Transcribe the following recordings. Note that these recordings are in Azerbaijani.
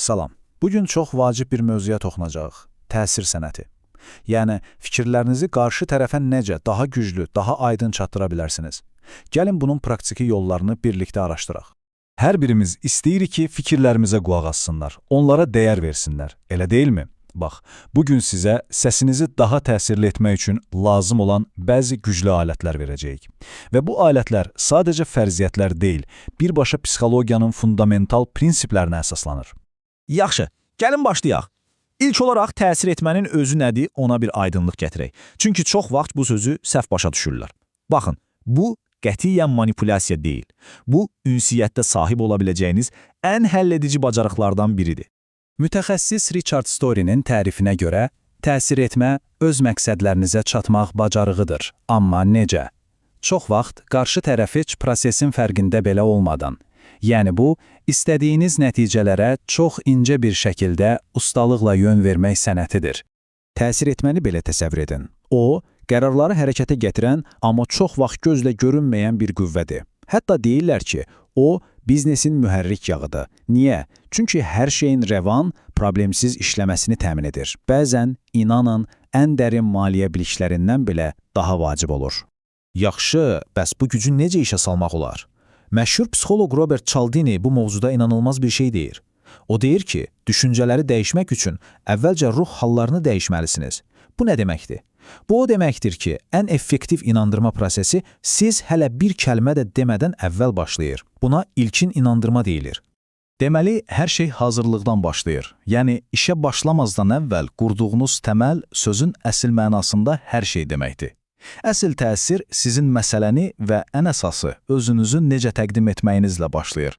Salam. Bugün çox vacib bir mövzuya toxunacağıq. Təsir sənəti. Yəni, fikirlərinizi qarşı tərəfə necə daha güclü, daha aydın çatdıra bilərsiniz? Gəlin bunun praktiki yollarını birlikdə araşdıraq. Hər birimiz istəyirik ki, fikirlərimizə qulaq assınlar, onlara dəyər versinlər, elə deyilmi? Bax, bugün sizə səsinizi daha təsirli etmək üçün lazım olan bəzi güclü alətlər verəcəyik. Və bu alətlər sadəcə fərziyyətlər deyil, birbaşa psixologiyanın fundamental prinsiplərinə əsaslanır. Yaxşı, gəlin başlayaq. İlk olaraq təsir etmənin özü nədir, ona bir aydınlıq gətirək. Çünki çox vaxt bu sözü səhv başa düşürlər. Baxın, bu qətiyyən manipulyasiya deyil. Bu, ünsiyyətdə sahib ola biləcəyiniz ən həlledici bacarıqlardan biridir. Mütəxəssis Richard Story'nin tərifinə görə, təsir etmə öz məqsədlərinizə çatmaq bacarığıdır. Amma necə? Çox vaxt qarşı tərəf heç prosesin fərqində belə olmadan, yəni bu, istədiyiniz nəticələrə çox incə bir şəkildə ustalıqla yön vermək sənətidir. Təsir etməni belə təsəvvür edin. O, qərarları hərəkətə gətirən, amma çox vaxt gözlə görünməyən bir qüvvədir. Hətta deyirlər ki, o, biznesin mühərrik yağıdır. Niyə? Çünki hər şeyin rəvan, problemsiz işləməsini təmin edir. Bəzən, inanın, ən dərin maliyyə biliklərindən belə daha vacib olur. Yaxşı, bəs bu gücü necə işə salmaq olar? Məşhur psixoloq Robert Cialdini bu mövzuda inanılmaz bir şey deyir. O deyir ki, düşüncələri dəyişmək üçün əvvəlcə ruh hallarını dəyişməlisiniz. Bu nə deməkdir? Bu o deməkdir ki, ən effektiv inandırma prosesi siz hələ bir kəlmə də demədən əvvəl başlayır. Buna ilkin inandırma deyilir. Deməli, hər şey hazırlıqdan başlayır. Yəni, işə başlamazdan əvvəl qurduğunuz təməl sözün əsl mənasında hər şey deməkdir. Əsl təsir sizin məsələni və ən əsası özünüzü necə təqdim etməyinizlə başlayır.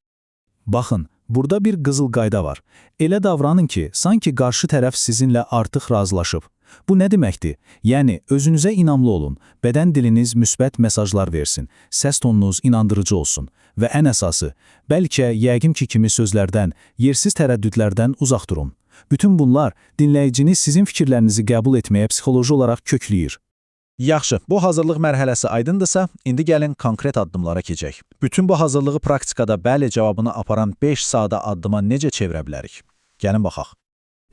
Baxın, burada bir qızıl qayda var. Elə davranın ki, sanki qarşı tərəf sizinlə artıq razılaşıb. Bu nə deməkdir? Yəni, özünüzə inamlı olun, bədən diliniz müsbət mesajlar versin, səs tonunuz inandırıcı olsun və ən əsası, bəlkə yəqin ki kimi sözlərdən, yersiz tərəddüdlərdən uzaq durun. Bütün bunlar dinləyicini sizin fikirlərinizi qəbul etməyə psixoloji olaraq kökləyir. Yaxşı, bu hazırlıq mərhələsi aydındırsa, indi gəlin konkret addımlara keçək. Bütün bu hazırlığı praktikada bəli cavabını aparan 5 sadə addıma necə çevirə bilərik? Gəlin baxaq.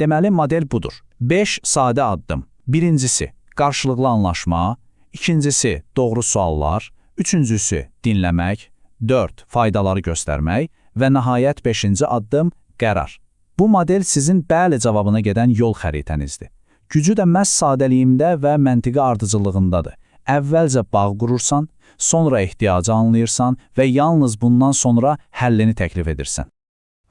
Deməli, model budur. 5 sadə addım. Birincisi, qarşılıqlı anlaşma. İkincisi, doğru suallar. Üçüncüsü, dinləmək. 4, faydaları göstərmək. Və nəhayət 5-ci addım, qərar. Bu model sizin bəli cavabına gedən yol xəritənizdir. Gücü də məhz sadəliyində və məntiqi ardıcıllığındadır. Əvvəlcə bağ qurursan, sonra ehtiyacı anlayırsan və yalnız bundan sonra həllini təklif edirsən.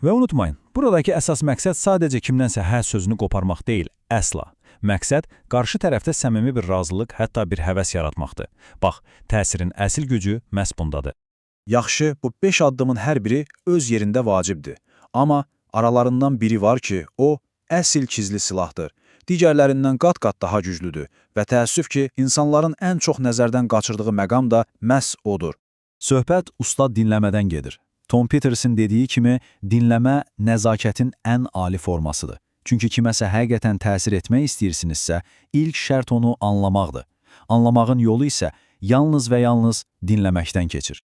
Və unutmayın, buradakı əsas məqsəd sadəcə kimdənsə hə sözünü qoparmaq deyil, əsla. Məqsəd, qarşı tərəfdə səmimi bir razılıq, hətta bir həvəs yaratmaqdır. Bax, təsirin əsl gücü məhz bundadır. Yaxşı, bu 5 addımın hər biri öz yerində vacibdir. Amma aralarından biri var ki, o, əsl gizli silahdır. Digərlərindən qat-qat daha güclüdür və təəssüf ki, insanların ən çox nəzərdən qaçırdığı məqam da məhz odur. Söhbət ustad dinləmədən gedir. Tom Petersin dediyi kimi, dinləmə nəzakətin ən ali formasıdır. Çünki kiməsə həqiqətən təsir etmək istəyirsinizsə, ilk şərt onu anlamaqdır. Anlamağın yolu isə yalnız və yalnız dinləməkdən keçir.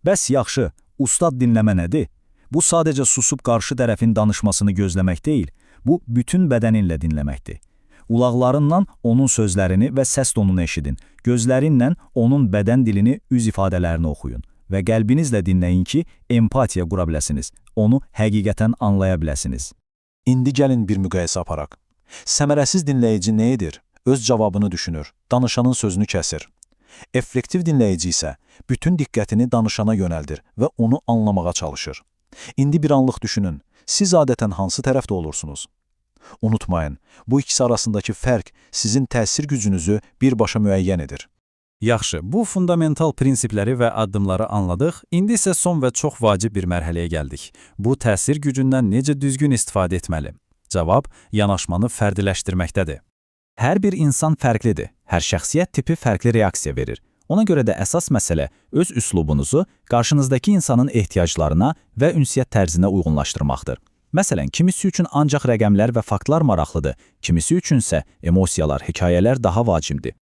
Bəs yaxşı, ustad dinləmə nədir? Bu sadəcə susub qarşı tərəfin danışmasını gözləmək deyil, bu bütün bədəninlə dinləməkdir. Ulaqlarından onun sözlərini və səs tonunu eşidin, gözlərinlə onun bədən dilini, üz ifadələrini oxuyun və qəlbinizlə dinləyin ki, empatiya qura biləsiniz, onu həqiqətən anlaya biləsiniz. İndi gəlin bir müqayisə aparaq. Səmərəsiz dinləyici nə edir? Öz cavabını düşünür, danışanın sözünü kəsir. Effektiv dinləyici isə bütün diqqətini danışana yönəldir və onu anlamağa çalışır. İndi bir anlıq düşünün, siz adətən hansı tərəfdə olursunuz? Unutmayın, bu ikisi arasındakı fərq sizin təsir gücünüzü birbaşa müəyyən edir. Yaxşı, bu fundamental prinsipləri və addımları anladıq, indi isə son və çox vacib bir mərhələyə gəldik. Bu təsir gücündən necə düzgün istifadə etməli? Cavab, yanaşmanı fərdiləşdirməkdədir. Hər bir insan fərqlidir, hər şəxsiyyət tipi fərqli reaksiya verir. Ona görə də əsas məsələ öz üslubunuzu qarşınızdakı insanın ehtiyaclarına və ünsiyyət tərzinə uyğunlaşdırmaqdır. Məsələn, kimisi üçün ancaq rəqəmlər və faktlar maraqlıdır, kimisi üçünsə emosiyalar, hekayələr daha vacibdir.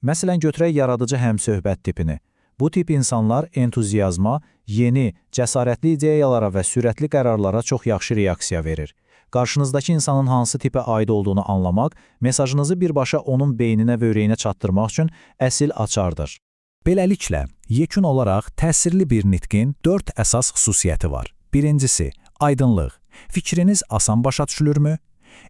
Məsələn, götürək yaradıcı həmsöhbət tipini. Bu tip insanlar entuziyazma, yeni, cəsarətli ideyalara və sürətli qərarlara çox yaxşı reaksiya verir. qarşınızdakı insanın hansı tipə aid olduğunu anlamaq, mesajınızı birbaşa onun beyninə və ürəyinə çatdırmaq üçün əsl açardır. Beləliklə, yekun olaraq təsirli bir nitqin 4 əsas xüsusiyyəti var. Birincisi, aydınlıq. Fikriniz asan başa düşülürmü?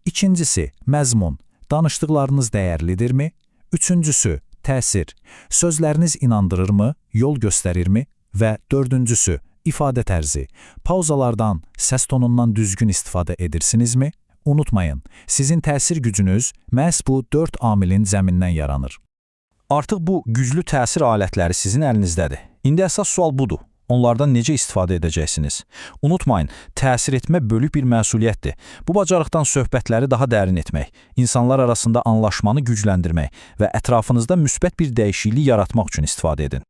İkincisi, məzmun. Danışdıqlarınız dəyərlidirmi? Üçüncüsü, təsir. Sözləriniz inandırırmı, yol göstərirmi? Və dördüncüsü, ifadə tərzi. Pauzalardan, səs tonundan düzgün istifadə edirsinizmi? Unutmayın, sizin təsir gücünüz məhz bu 4 amilin zəmindən yaranır. Artıq bu güclü təsir alətləri sizin əlinizdədir. İndi əsas sual budur. Onlardan necə istifadə edəcəksiniz? Unutmayın, təsir etmə böyük bir məsuliyyətdir. Bu bacarıqdan söhbətləri daha dərin etmək, insanlar arasında anlaşmanı gücləndirmək və ətrafınızda müsbət bir dəyişiklik yaratmaq üçün istifadə edin.